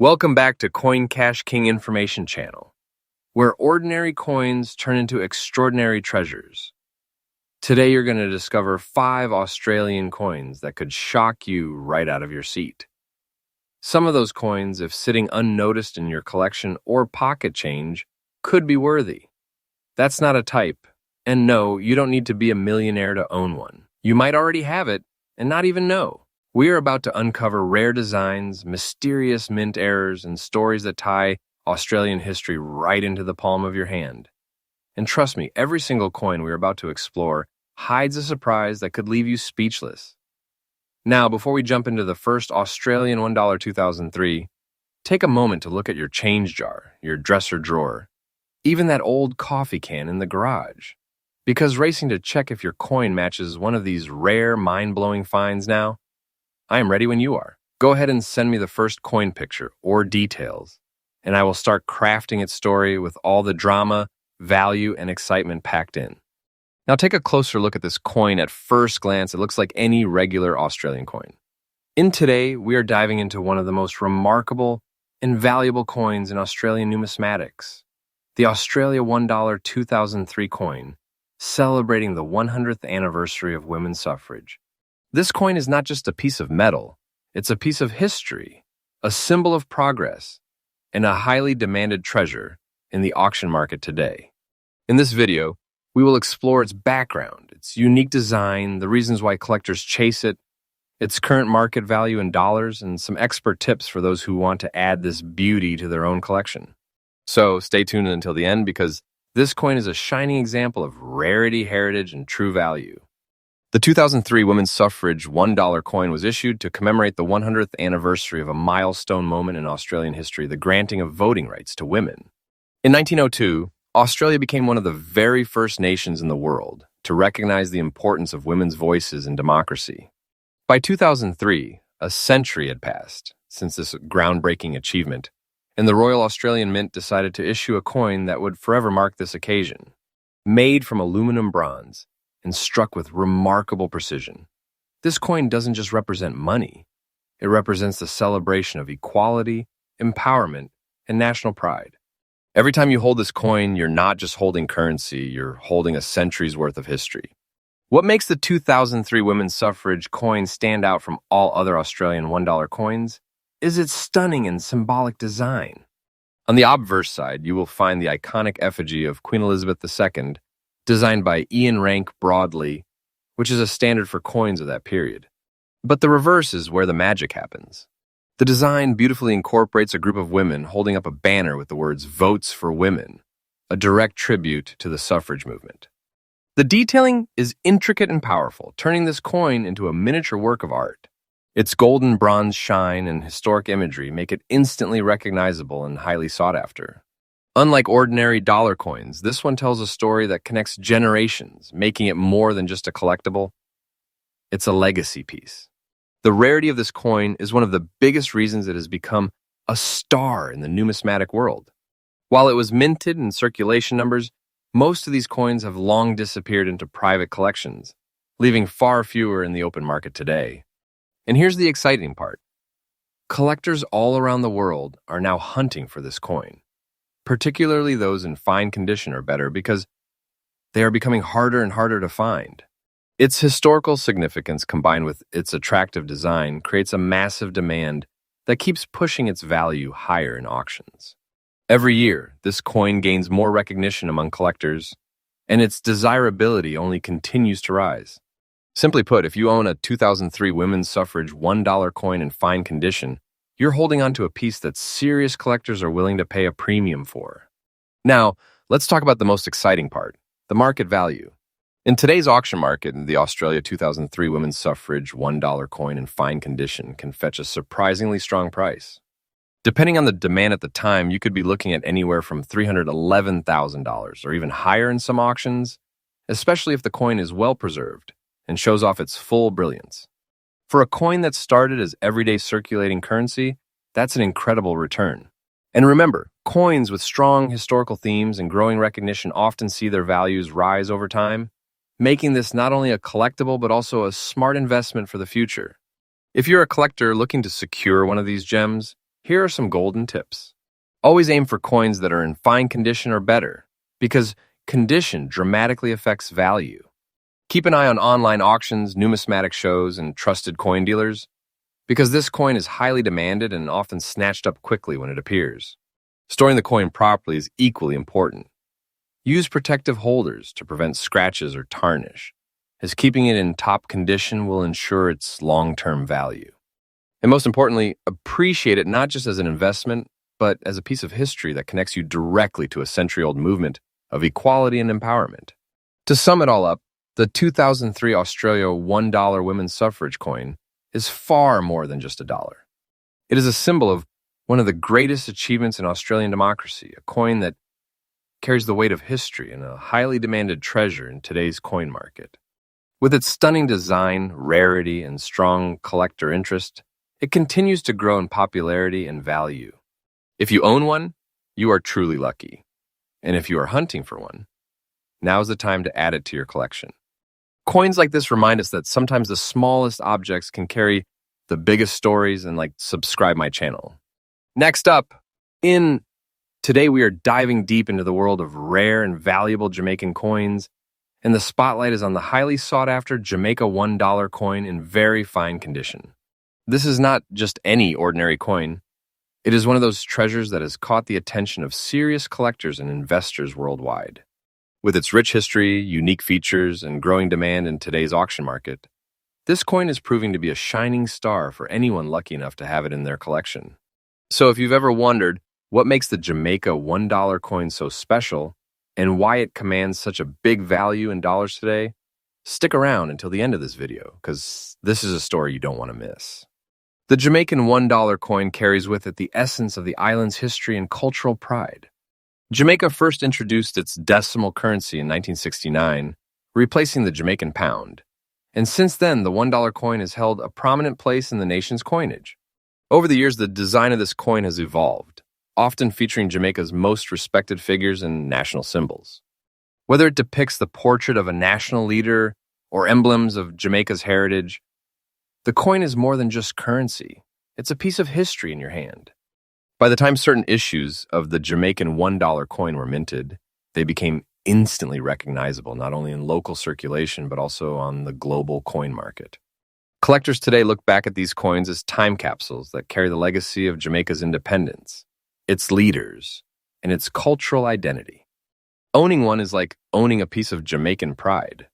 Welcome back to Coin Cash King Information Channel, where ordinary coins turn into extraordinary treasures. Today you're going to discover 5 Australian coins that could shock you right out of your seat. Some of those coins, if sitting unnoticed in your collection or pocket change, could be worthy. That's not a type, and no, you don't need to be a millionaire to own one. You might already have it and not even know. We are about to uncover rare designs, mysterious mint errors, and stories that tie Australian history right into the palm of your hand. And trust me, every single coin we are about to explore hides a surprise that could leave you speechless. Now, before we jump into the first Australian $1 2003, take a moment to look at your change jar, your dresser drawer, even that old coffee can in the garage. Because racing to check if your coin matches one of these rare, mind-blowing finds now, I am ready when you are. Go ahead and send me the first coin picture or details, and I will start crafting its story with all the drama, value, and excitement packed in. Now take a closer look at this coin. At first glance, it looks like any regular Australian coin. Today, we are diving into one of the most remarkable and valuable coins in Australian numismatics, the Australia $1 2003 coin, celebrating the 100th anniversary of women's suffrage. This coin is not just a piece of metal, it's a piece of history, a symbol of progress, and a highly demanded treasure in the auction market today. In this video, we will explore its background, its unique design, the reasons why collectors chase it, its current market value in dollars, and some expert tips for those who want to add this beauty to their own collection. So stay tuned until the end because this coin is a shining example of rarity, heritage, and true value. The 2003 women's suffrage $1 coin was issued to commemorate the 100th anniversary of a milestone moment in Australian history, the granting of voting rights to women. In 1902, Australia became one of the very first nations in the world to recognize the importance of women's voices in democracy. By 2003, a century had passed since this groundbreaking achievement, and the Royal Australian Mint decided to issue a coin that would forever mark this occasion. Made from aluminum bronze and struck with remarkable precision, this coin doesn't just represent money. It represents the celebration of equality, empowerment, and national pride. Every time you hold this coin, you're not just holding currency, you're holding a century's worth of history. What makes the 2003 women's suffrage coin stand out from all other Australian $1 coins is its stunning and symbolic design. On the obverse side, you will find the iconic effigy of Queen Elizabeth II, designed by Ian Rank Broadley, which is a standard for coins of that period. But the reverse is where the magic happens. The design beautifully incorporates a group of women holding up a banner with the words "Votes for Women," a direct tribute to the suffrage movement. The detailing is intricate and powerful, turning this coin into a miniature work of art. Its golden bronze shine and historic imagery make it instantly recognizable and highly sought after. Unlike ordinary dollar coins, this one tells a story that connects generations, making it more than just a collectible. It's a legacy piece. The rarity of this coin is one of the biggest reasons it has become a star in the numismatic world. While it was minted in circulation numbers, most of these coins have long disappeared into private collections, leaving far fewer in the open market today. And here's the exciting part. Collectors all around the world are now hunting for this coin, particularly those in fine condition or better, because they are becoming harder and harder to find. Its historical significance combined with its attractive design creates a massive demand that keeps pushing its value higher in auctions. Every year, this coin gains more recognition among collectors, and its desirability only continues to rise. Simply put, if you own a 2003 women's suffrage $1 coin in fine condition, you're holding on to a piece that serious collectors are willing to pay a premium for. Now, let's talk about the most exciting part, the market value. In today's auction market, the Australia 2003 women's suffrage $1 coin in fine condition can fetch a surprisingly strong price. Depending on the demand at the time, you could be looking at anywhere from $311,000 or even higher in some auctions, especially if the coin is well preserved and shows off its full brilliance. For a coin that started as everyday circulating currency, that's an incredible return. And remember, coins with strong historical themes and growing recognition often see their values rise over time, making this not only a collectible but also a smart investment for the future. If you're a collector looking to secure one of these gems, Here are some golden tips. Always aim for coins that are in fine condition or better, because condition dramatically affects value. Keep an eye on online auctions, numismatic shows, and trusted coin dealers, because this coin is highly demanded and often snatched up quickly when it appears. Storing the coin properly is equally important. Use protective holders to prevent scratches or tarnish, as keeping it in top condition will ensure its long-term value. And most importantly, appreciate it not just as an investment, but as a piece of history that connects you directly to a century-old movement of equality and empowerment. To sum it all up, the 2003 Australia $1 women's suffrage coin is far more than just a dollar. It is a symbol of one of the greatest achievements in Australian democracy, a coin that carries the weight of history and a highly demanded treasure in today's coin market. With its stunning design, rarity, and strong collector interest, it continues to grow in popularity and value. If you own one, you are truly lucky. And if you are hunting for one, now's the time to add it to your collection. Coins like this remind us that sometimes the smallest objects can carry the biggest stories, and subscribe my channel. Next up, today we are diving deep into the world of rare and valuable Jamaican coins, and the spotlight is on the highly sought-after Jamaica $1 coin in very fine condition. This is not just any ordinary coin. It is one of those treasures that has caught the attention of serious collectors and investors worldwide. With its rich history, unique features, and growing demand in today's auction market, this coin is proving to be a shining star for anyone lucky enough to have it in their collection. So if you've ever wondered what makes the Jamaica $1 coin so special and why it commands such a big value in dollars today, stick around until the end of this video, because this is a story you don't want to miss. The Jamaican $1 coin carries with it the essence of the island's history and cultural pride. Jamaica first introduced its decimal currency in 1969, replacing the Jamaican pound. And since then, the $1 coin has held a prominent place in the nation's coinage. Over the years, the design of this coin has evolved, often featuring Jamaica's most respected figures and national symbols. Whether it depicts the portrait of a national leader or emblems of Jamaica's heritage, the coin is more than just currency. It's a piece of history in your hand. By the time certain issues of the Jamaican $1 coin were minted, they became instantly recognizable, not only in local circulation, but also on the global coin market. Collectors today look back at these coins as time capsules that carry the legacy of Jamaica's independence, its leaders, and its cultural identity. Owning one is like owning a piece of Jamaican pride.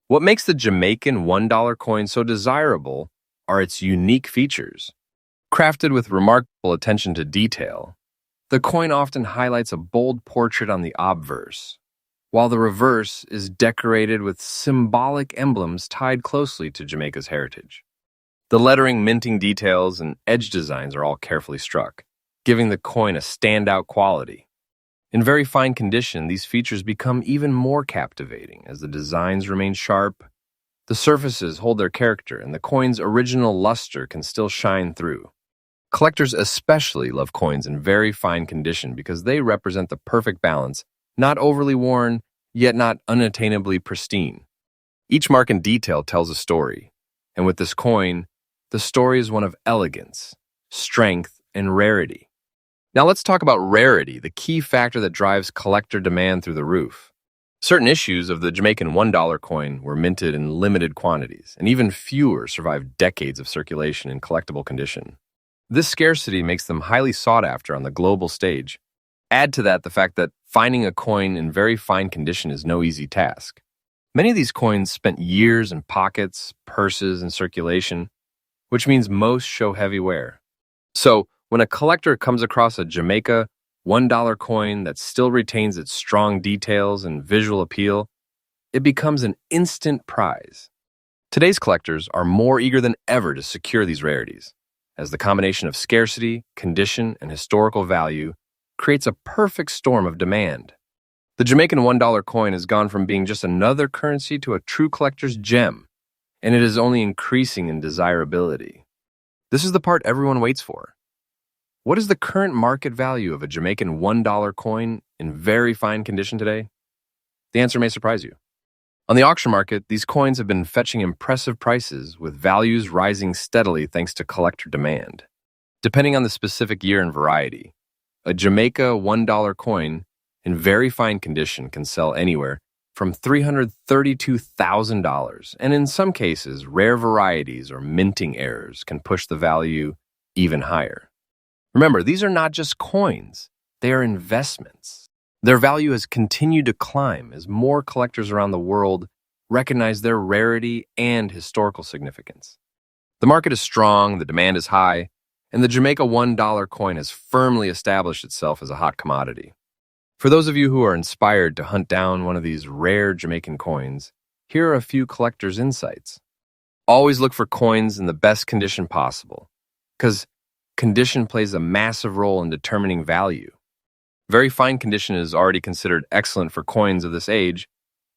What makes the Jamaican $1 coin so desirable are its unique features. Crafted with remarkable attention to detail, the coin often highlights a bold portrait on the obverse, while the reverse is decorated with symbolic emblems tied closely to Jamaica's heritage. The lettering, minting details, and edge designs are all carefully struck, giving the coin a standout quality. In very fine condition, these features become even more captivating as the designs remain sharp, the surfaces hold their character, and the coin's original luster can still shine through. Collectors especially love coins in very fine condition because they represent the perfect balance, not overly worn, yet not unattainably pristine. Each mark and detail tells a story, and with this coin, the story is one of elegance, strength, and rarity. Now let's talk about rarity, the key factor that drives collector demand through the roof. Certain issues of the Jamaican $1 coin were minted in limited quantities, and even fewer survived decades of circulation in collectible condition. This scarcity makes them highly sought after on the global stage. Add to that the fact that finding a coin in very fine condition is no easy task. Many of these coins spent years in pockets, purses, and circulation, which means most show heavy wear. So, when a collector comes across a Jamaica $1 coin that still retains its strong details and visual appeal, it becomes an instant prize. Today's collectors are more eager than ever to secure these rarities, as the combination of scarcity, condition, and historical value creates a perfect storm of demand. The Jamaican $1 coin has gone from being just another currency to a true collector's gem, and it is only increasing in desirability. This is the part everyone waits for. What is the current market value of a Jamaican $1 coin in very fine condition today? The answer may surprise you. On the auction market, these coins have been fetching impressive prices, with values rising steadily thanks to collector demand. Depending on the specific year and variety, a Jamaica $1 coin in very fine condition can sell anywhere from $332,000, and in some cases, rare varieties or minting errors can push the value even higher. Remember, these are not just coins, they are investments. Their value has continued to climb as more collectors around the world recognize their rarity and historical significance. The market is strong, the demand is high, and the Jamaica $1 coin has firmly established itself as a hot commodity. For those of you who are inspired to hunt down one of these rare Jamaican coins, here are a few collectors' insights. Always look for coins in the best condition possible, because condition plays a massive role in determining value. Very fine condition is already considered excellent for coins of this age,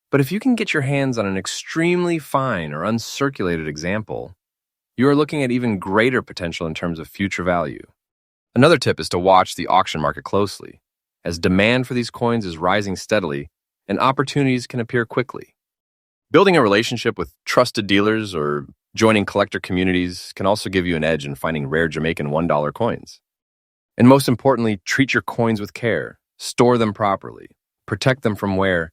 but if you can get your hands on an extremely fine or uncirculated example, you are looking at even greater potential in terms of future value. Another tip is to watch the auction market closely, as demand for these coins is rising steadily and opportunities can appear quickly. Building a relationship with trusted dealers or joining collector communities can also give you an edge in finding rare Jamaican $1 coins. And most importantly, treat your coins with care, store them properly, protect them from wear,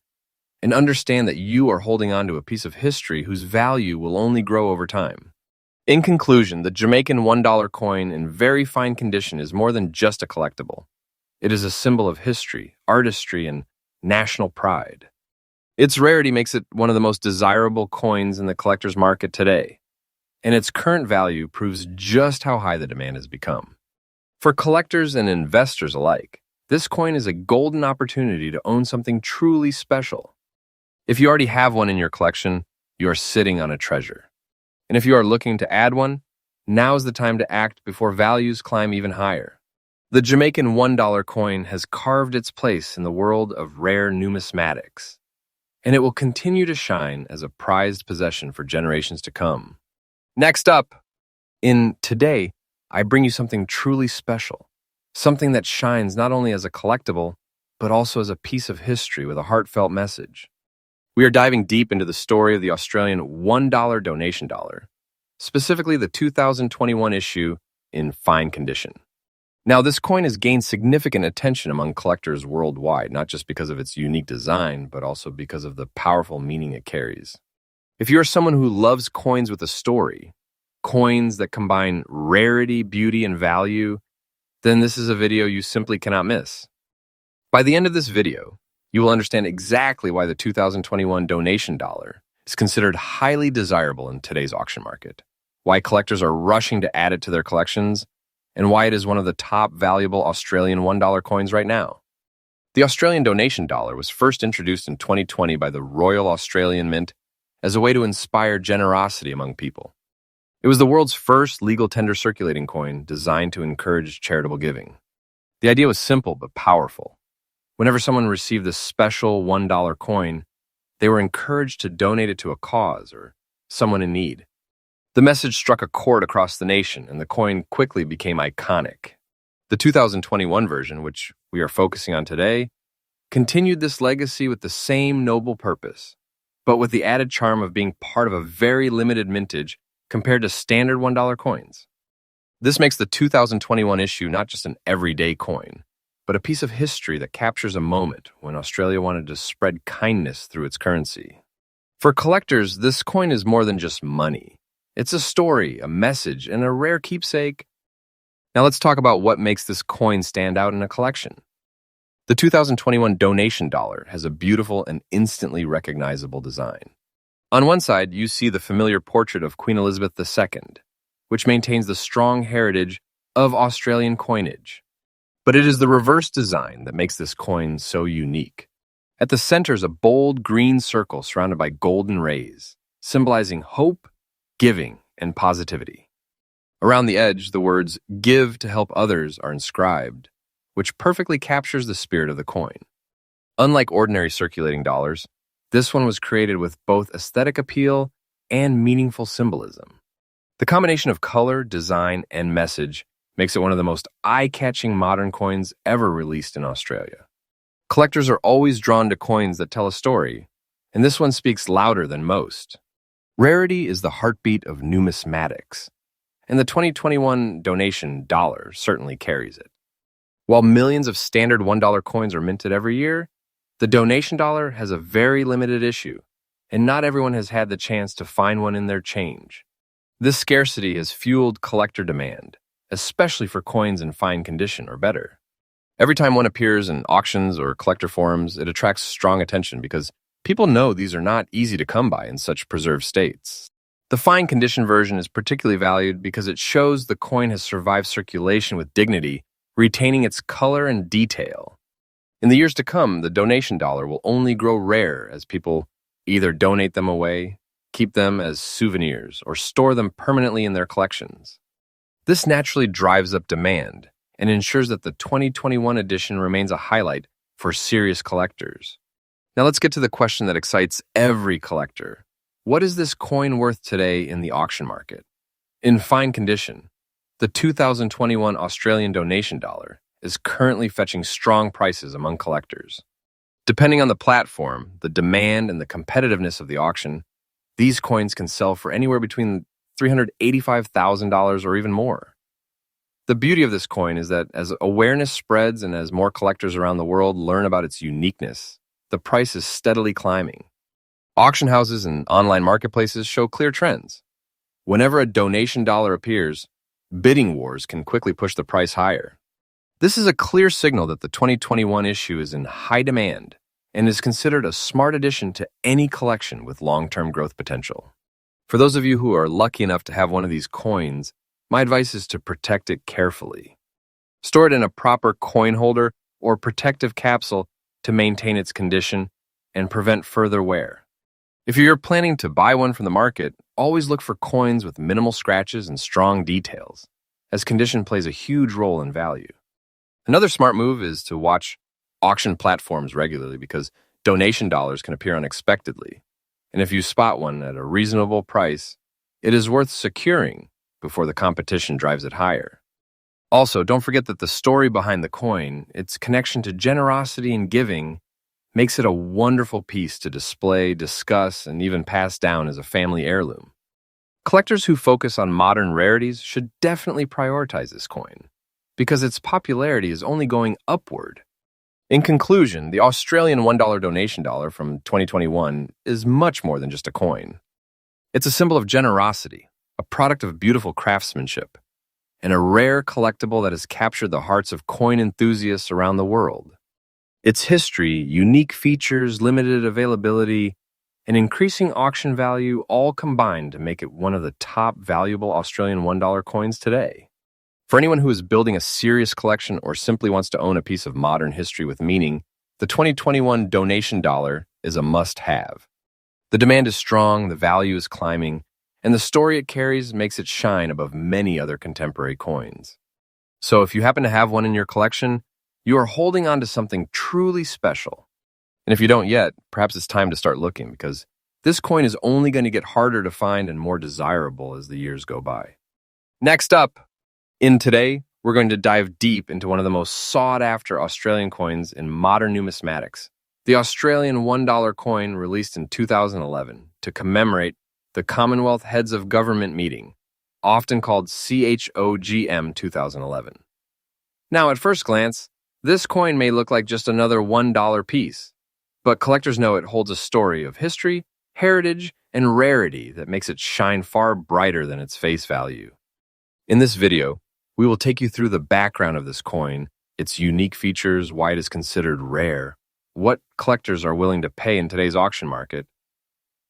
and understand that you are holding on to a piece of history whose value will only grow over time. In conclusion, the Jamaican $1 coin in very fine condition is more than just a collectible. It is a symbol of history, artistry, and national pride. Its rarity makes it one of the most desirable coins in the collector's market today, and its current value proves just how high the demand has become. For collectors and investors alike, this coin is a golden opportunity to own something truly special. If you already have one in your collection, you are sitting on a treasure. And if you are looking to add one, now is the time to act before values climb even higher. The Jamaican $1 coin has carved its place in the world of rare numismatics, and it will continue to shine as a prized possession for generations to come. Next up, in Today, I bring you something truly special, something that shines not only as a collectible, but also as a piece of history with a heartfelt message. We are diving deep into the story of the Australian $1 donation dollar, specifically the 2021 issue in fine condition. Now, this coin has gained significant attention among collectors worldwide, not just because of its unique design, but also because of the powerful meaning it carries. If you're someone who loves coins with a story, coins that combine rarity, beauty, and value, then this is a video you simply cannot miss. By the end of this video, you will understand exactly why the 2021 donation dollar is considered highly desirable in today's auction market, why collectors are rushing to add it to their collections, and why it is one of the top valuable Australian $1 coins right now. The Australian donation dollar was first introduced in 2020 by the Royal Australian Mint as a way to inspire generosity among people. It was the world's first legal tender circulating coin designed to encourage charitable giving. The idea was simple but powerful. Whenever someone received this special $1 coin, they were encouraged to donate it to a cause or someone in need. The message struck a chord across the nation, and the coin quickly became iconic. The 2021 version, which we are focusing on today, continued this legacy with the same noble purpose, but with the added charm of being part of a very limited mintage compared to standard $1 coins. This makes the 2021 issue not just an everyday coin, but a piece of history that captures a moment when Australia wanted to spread kindness through its currency. For collectors, this coin is more than just money. It's a story, a message, and a rare keepsake. Now let's talk about what makes this coin stand out in a collection. The 2021 donation dollar has a beautiful and instantly recognizable design. On one side, you see the familiar portrait of Queen Elizabeth II, which maintains the strong heritage of Australian coinage. But it is the reverse design that makes this coin so unique. At the center is a bold green circle surrounded by golden rays, symbolizing hope, giving, and positivity. Around the edge, the words "Give to help others" are inscribed, which perfectly captures the spirit of the coin. Unlike ordinary circulating dollars, this one was created with both aesthetic appeal and meaningful symbolism. The combination of color, design, and message makes it one of the most eye-catching modern coins ever released in Australia. Collectors are always drawn to coins that tell a story, and this one speaks louder than most. Rarity is the heartbeat of numismatics, and the 2021 donation dollar certainly carries it. While millions of standard $1 coins are minted every year, the donation dollar has a very limited issue, and not everyone has had the chance to find one in their change. This scarcity has fueled collector demand, especially for coins in fine condition or better. Every time one appears in auctions or collector forums, it attracts strong attention because people know these are not easy to come by in such preserved states. The fine condition version is particularly valued because it shows the coin has survived circulation with dignity, retaining its color and detail. In the years to come, the donation dollar will only grow rare as people either donate them away, keep them as souvenirs, or store them permanently in their collections. This naturally drives up demand and ensures that the 2021 edition remains a highlight for serious collectors. Now let's get to the question that excites every collector. What is this coin worth today in the auction market? In fine condition, the 2021 Australian donation dollar is currently fetching strong prices among collectors. Depending on the platform, the demand, and the competitiveness of the auction, these coins can sell for anywhere between $385,000 or even more. The beauty of this coin is that as awareness spreads and as more collectors around the world learn about its uniqueness, the price is steadily climbing. Auction houses and online marketplaces show clear trends. Whenever a donation dollar appears, bidding wars can quickly push the price higher. This is a clear signal that the 2021 issue is in high demand and is considered a smart addition to any collection with long-term growth potential. For those of you who are lucky enough to have one of these coins, my advice is to protect it carefully. Store it in a proper coin holder or protective capsule to maintain its condition and prevent further wear. If you're planning to buy one from the market, always look for coins with minimal scratches and strong details, as condition plays a huge role in value. Another smart move is to watch auction platforms regularly because donation dollars can appear unexpectedly. And if you spot one at a reasonable price, it is worth securing before the competition drives it higher. Also, don't forget that the story behind the coin, its connection to generosity and giving, makes it a wonderful piece to display, discuss, and even pass down as a family heirloom. Collectors who focus on modern rarities should definitely prioritize this coin, because its popularity is only going upward. In conclusion, the Australian $1 donation dollar from 2021 is much more than just a coin. It's a symbol of generosity, a product of beautiful craftsmanship, and a rare collectible that has captured the hearts of coin enthusiasts around the world. Its history, unique features, limited availability, and increasing auction value all combine to make it one of the top valuable Australian $1 coins today. For anyone who is building a serious collection or simply wants to own a piece of modern history with meaning, the 2021 donation dollar is a must-have. The demand is strong, the value is climbing, and the story it carries makes it shine above many other contemporary coins. So if you happen to have one in your collection, you are holding on to something truly special. And if you don't yet, perhaps it's time to start looking because this coin is only going to get harder to find and more desirable as the years go by. Next up, in Today, we're going to dive deep into one of the most sought-after Australian coins in modern numismatics, the Australian $1 coin released in 2011 to commemorate the Commonwealth Heads of Government meeting, often called CHOGM 2011. Now, at first glance, this coin may look like just another $1 piece, but collectors know it holds a story of history, heritage, and rarity that makes it shine far brighter than its face value. In this video, we will take you through the background of this coin, its unique features, why it is considered rare, what collectors are willing to pay in today's auction market,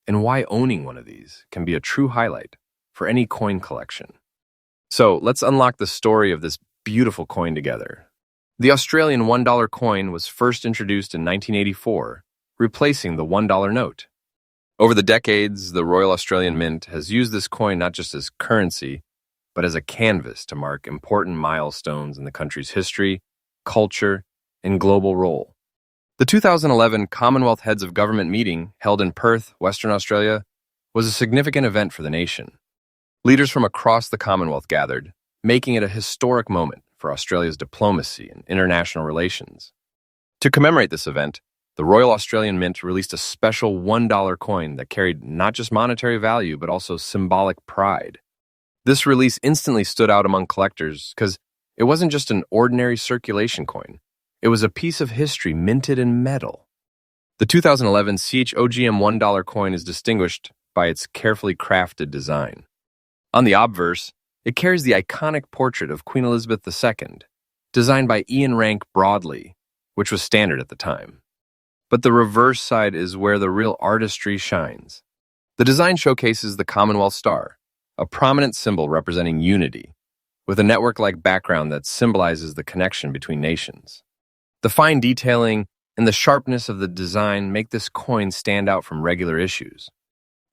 and why owning one of these can be a true highlight for any coin collection. So let's unlock the story of this beautiful coin together. The Australian $1 coin was first introduced in 1984, replacing the $1 note. Over the decades, the Royal Australian Mint has used this coin not just as currency, but as a canvas to mark important milestones in the country's history, culture, and global role. The 2011 Commonwealth Heads of Government meeting, held in Perth, Western Australia, was a significant event for the nation. Leaders from across the Commonwealth gathered, making it a historic moment for Australia's diplomacy and international relations. To commemorate this event, the Royal Australian Mint released a special $1 coin that carried not just monetary value but also symbolic pride. This release instantly stood out among collectors because it wasn't just an ordinary circulation coin. It was a piece of history minted in metal. The 2011 CHOGM $1 coin is distinguished by its carefully crafted design. On the obverse, it carries the iconic portrait of Queen Elizabeth II, designed by Ian Rank Broadley, which was standard at the time. But the reverse side is where the real artistry shines. The design showcases the Commonwealth Star, a prominent symbol representing unity, with a network-like background that symbolizes the connection between nations. The fine detailing and the sharpness of the design make this coin stand out from regular issues.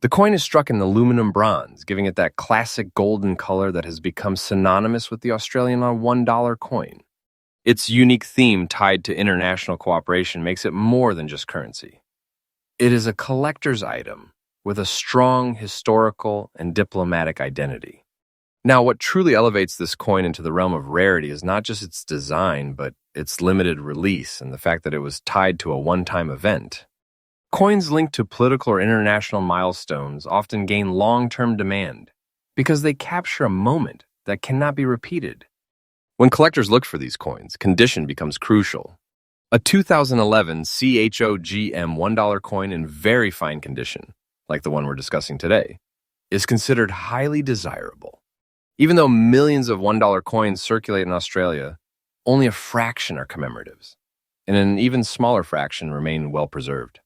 The coin is struck in aluminum bronze, giving it that classic golden color that has become synonymous with the Australian $1 coin. Its unique theme tied to international cooperation makes it more than just currency. It is a collector's item with a strong historical and diplomatic identity. Now, what truly elevates this coin into the realm of rarity is not just its design, but its limited release and the fact that it was tied to a one-time event. Coins linked to political or international milestones often gain long-term demand because they capture a moment that cannot be repeated. When collectors look for these coins, condition becomes crucial. A 2011 CHOGM $1 coin in very fine condition, like the one we're discussing today, is considered highly desirable. Even though millions of $1 coins circulate in Australia, only a fraction are commemoratives, and an even smaller fraction remain well-preserved.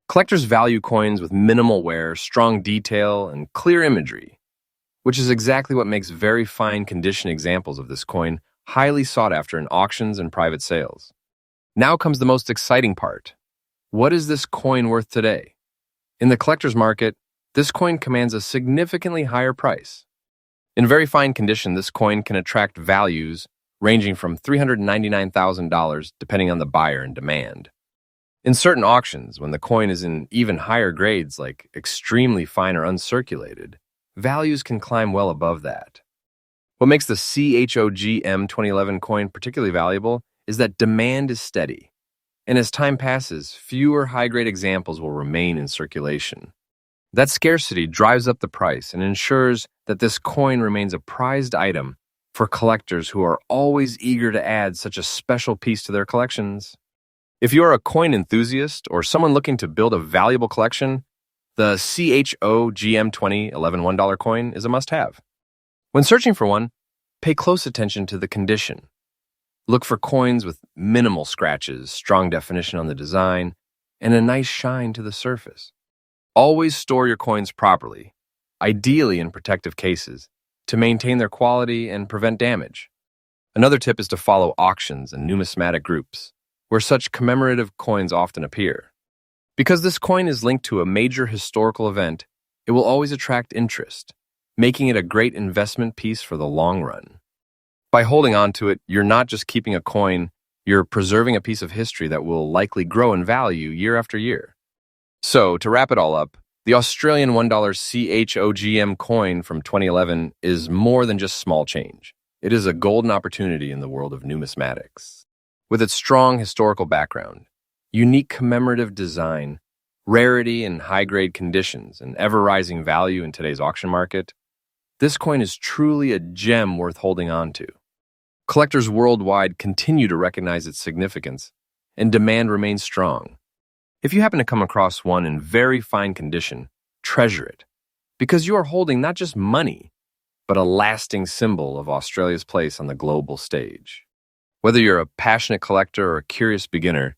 Collectors value coins with minimal wear, strong detail, and clear imagery, which is exactly what makes very fine condition examples of this coin highly sought after in auctions and private sales. Now comes the most exciting part. What is this coin worth today? In the collector's market, this coin commands a significantly higher price. In very fine condition, this coin can attract values ranging from $399,000 depending on the buyer and demand. In certain auctions, when the coin is in even higher grades like extremely fine or uncirculated, values can climb well above that. What makes the CHOGM 2011 coin particularly valuable is that demand is steady, and as time passes, fewer high-grade examples will remain in circulation. That scarcity drives up the price and ensures that this coin remains a prized item for collectors who are always eager to add such a special piece to their collections. If you are a coin enthusiast or someone looking to build a valuable collection, the CHOGM 2011 $1 coin is a must-have. When searching for one, pay close attention to the condition. Look for coins with minimal scratches, strong definition on the design, and a nice shine to the surface. Always store your coins properly, ideally in protective cases, to maintain their quality and prevent damage. Another tip is to follow auctions and numismatic groups, where such commemorative coins often appear. Because this coin is linked to a major historical event, it will always attract interest, making it a great investment piece for the long run. By holding on to it, you're not just keeping a coin, you're preserving a piece of history that will likely grow in value year after year. So, to wrap it all up, the Australian $1 CHOGM coin from 2011 is more than just small change. It is a golden opportunity in the world of numismatics. With its strong historical background, unique commemorative design, rarity and high-grade conditions, and ever-rising value in today's auction market, this coin is truly a gem worth holding on to. Collectors worldwide continue to recognize its significance, and demand remains strong. If you happen to come across one in very fine condition, treasure it, because you are holding not just money, but a lasting symbol of Australia's place on the global stage. Whether you're a passionate collector or a curious beginner,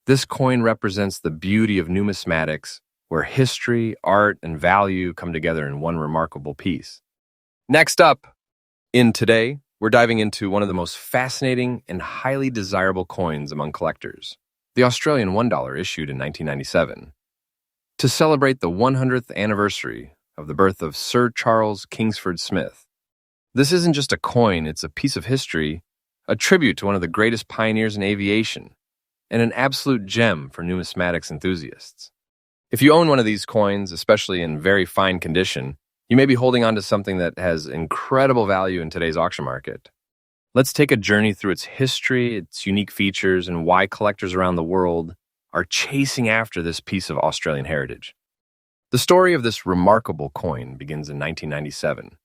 this coin represents the beauty of numismatics, where history, art, and value come together in one remarkable piece. Next up, in Today, we're diving into one of the most fascinating and highly desirable coins among collectors, the Australian $1 issued in 1997. To celebrate the 100th anniversary of the birth of Sir Charles Kingsford Smith. This isn't just a coin, it's a piece of history, a tribute to one of the greatest pioneers in aviation, and an absolute gem for numismatics enthusiasts. If you own one of these coins, especially in very fine condition, you may be holding on to something that has incredible value in today's auction market. Let's take a journey through its history, its unique features, and why collectors around the world are chasing after this piece of Australian heritage. The story of this remarkable coin begins in 1997,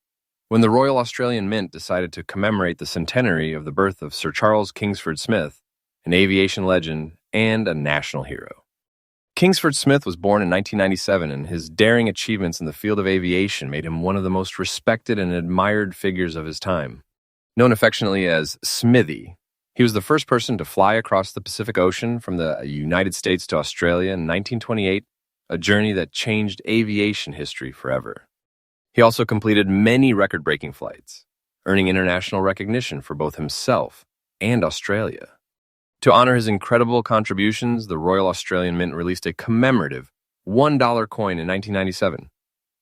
when the Royal Australian Mint decided to commemorate the centenary of the birth of Sir Charles Kingsford Smith, an aviation legend and a national hero. Kingsford Smith was born in 1997, and his daring achievements in the field of aviation made him one of the most respected and admired figures of his time. Known affectionately as Smithy, he was the first person to fly across the Pacific Ocean from the United States to Australia in 1928, a journey that changed aviation history forever. He also completed many record-breaking flights, earning international recognition for both himself and Australia. To honor his incredible contributions, the Royal Australian Mint released a commemorative $1 coin in 1997,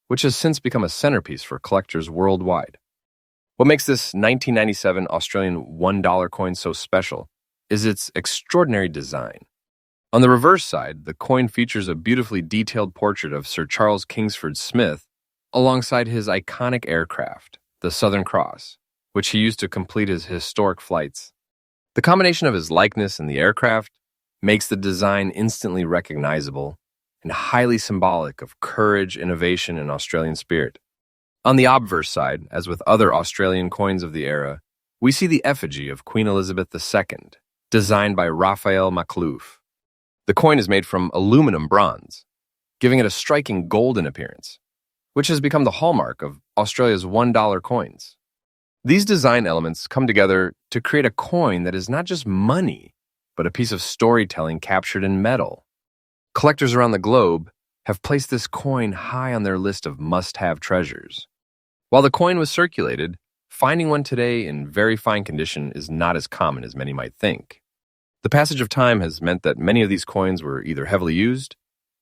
which has since become a centerpiece for collectors worldwide. What makes this 1997 Australian $1 coin so special is its extraordinary design. On the reverse side, the coin features a beautifully detailed portrait of Sir Charles Kingsford Smith alongside his iconic aircraft, the Southern Cross, which he used to complete his historic flights. The combination of his likeness and the aircraft makes the design instantly recognizable and highly symbolic of courage, innovation, and Australian spirit. On the obverse side, as with other Australian coins of the era, we see the effigy of Queen Elizabeth II, designed by Raphael Makhlouf. The coin is made from aluminum bronze, giving it a striking golden appearance, which has become the hallmark of Australia's $1 coins. These design elements come together to create a coin that is not just money, but a piece of storytelling captured in metal. Collectors around the globe have placed this coin high on their list of must-have treasures. While the coin was circulated, finding one today in very fine condition is not as common as many might think. The passage of time has meant that many of these coins were either heavily used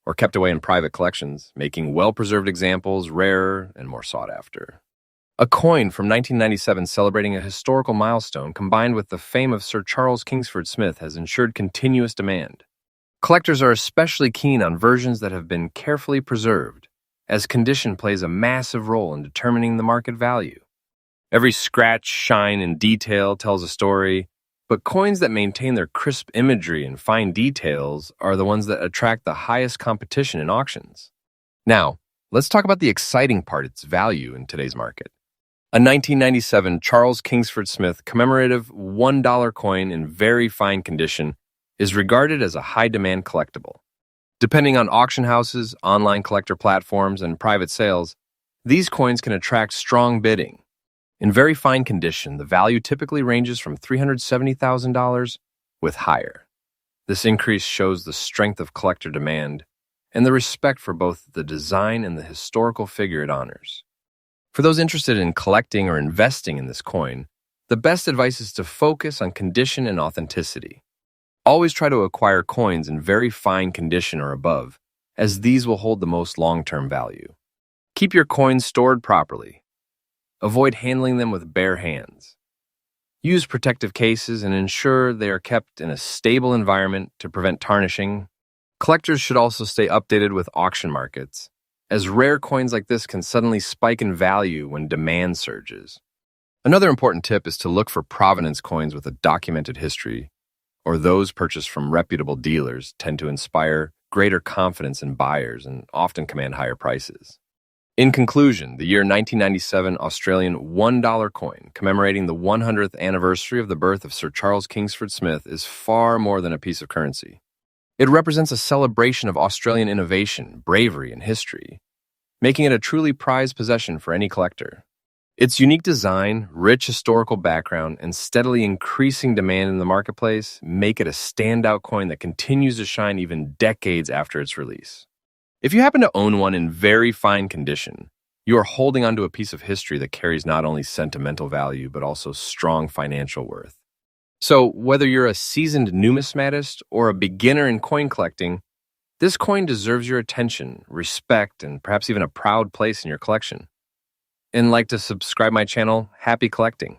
or kept away in private collections, making well-preserved examples rarer and more sought after. A coin from 1997 celebrating a historical milestone combined with the fame of Sir Charles Kingsford Smith has ensured continuous demand. Collectors are especially keen on versions that have been carefully preserved, as condition plays a massive role in determining the market value. Every scratch, shine, and detail tells a story, but coins that maintain their crisp imagery and fine details are the ones that attract the highest competition in auctions. Now, let's talk about the exciting part, its value in today's market. A 1997 Charles Kingsford Smith commemorative $1 coin in very fine condition is regarded as a high-demand collectible. Depending on auction houses, online collector platforms, and private sales, these coins can attract strong bidding. In very fine condition, the value typically ranges from $370,000 with higher. This increase shows the strength of collector demand and the respect for both the design and the historical figure it honors. For those interested in collecting or investing in this coin, the best advice is to focus on condition and authenticity. Always try to acquire coins in very fine condition or above, as these will hold the most long-term value. Keep your coins stored properly. Avoid handling them with bare hands. Use protective cases and ensure they are kept in a stable environment to prevent tarnishing. Collectors should also stay updated with auction markets, as rare coins like this can suddenly spike in value when demand surges. Another important tip is to look for provenance coins with a documented history, or those purchased from reputable dealers tend to inspire greater confidence in buyers and often command higher prices. In conclusion, the year 1997 Australian $1 coin commemorating the 100th anniversary of the birth of Sir Charles Kingsford Smith is far more than a piece of currency. It represents a celebration of Australian innovation, bravery, and history, making it a truly prized possession for any collector. Its unique design, rich historical background, and steadily increasing demand in the marketplace make it a standout coin that continues to shine even decades after its release. If you happen to own one in very fine condition, you are holding onto a piece of history that carries not only sentimental value, but also strong financial worth. So, whether you're a seasoned numismatist or a beginner in coin collecting, this coin deserves your attention, respect, and perhaps even a proud place in your collection. And like to subscribe my channel, happy collecting.